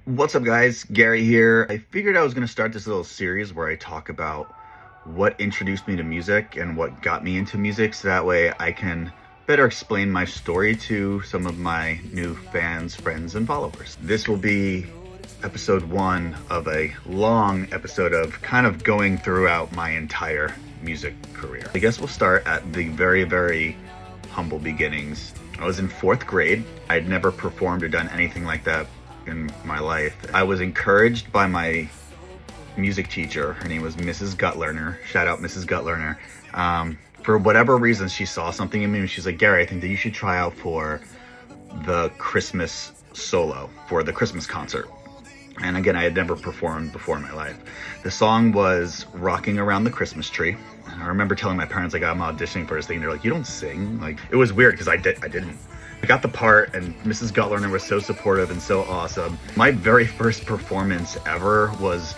What's up, guys? Gary here. I figured I was going to start this little series where I talk about what introduced me to music and what got me into music, so that way I can better explain my story to some of my new fans, friends, and followers. This will be episode 1 of a long episode of kind of going throughout my entire music career. I guess we'll start at the very, very humble beginnings. I was in 4th grade. I'd never performed or done anything like that in my life. I was encouraged by my music teacher. Her name was Mrs. Gutlerner. Shout out Mrs. Gutlerner. For whatever reason, she saw something in me and she's like, Gary, I think that you should try out for the Christmas solo, for the Christmas concert. And again, I had never performed before in my life. The song was Rocking Around the Christmas Tree. And I remember telling my parents, like, I'm auditioning for this thing. They're like, you don't sing? Like, it was weird because I didn't. I got the part, and Mrs. Gutlerner was so supportive and so awesome. My very first performance ever was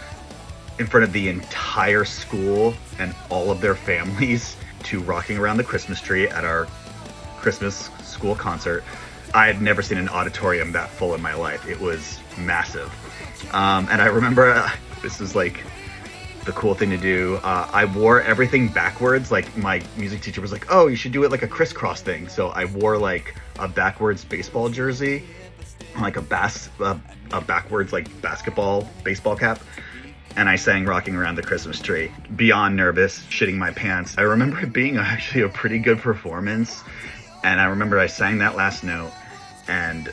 in front of the entire school and all of their families to Rocking Around the Christmas Tree at our Christmas school concert. I had never seen an auditorium that full in my life. It was massive. And I remember this was like the cool thing to do. I wore everything backwards. Like, my music teacher was like, oh, you should do it like a crisscross thing. So I wore like a backwards baseball jersey, like a backwards like basketball baseball cap. And I sang Rocking Around the Christmas Tree. Beyond nervous, shitting my pants. I remember it being actually a pretty good performance. And I remember I sang that last note and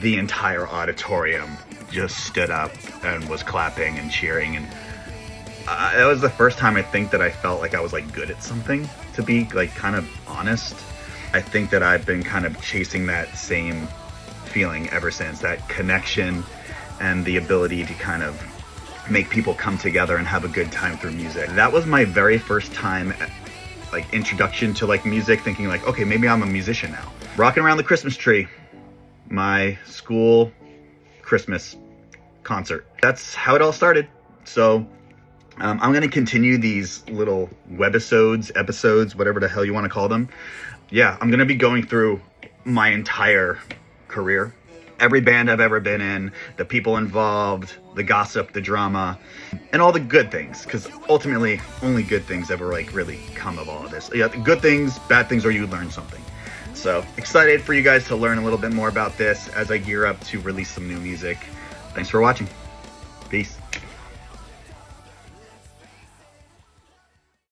the entire auditorium just stood up and was clapping and cheering. And that was the first time I think that I felt like I was like good at something, to be like kind of honest. I think that I've been kind of chasing that same feeling ever since, that connection and the ability to kind of make people come together and have a good time through music. That was my very first time, like, introduction to like music, thinking like, okay, maybe I'm a musician now. Rocking Around the Christmas Tree, my school Christmas concert. That's how it all started. So I'm going to continue these little webisodes, episodes, whatever the hell you want to call them. Yeah, I'm going to be going through my entire career. Every band I've ever been in, the people involved, the gossip, the drama, and all the good things. Because ultimately, only good things ever like really come of all of this. Yeah, good things, bad things, or you learn something. So excited for you guys to learn a little bit more about this as I gear up to release some new music. Thanks for watching. Peace.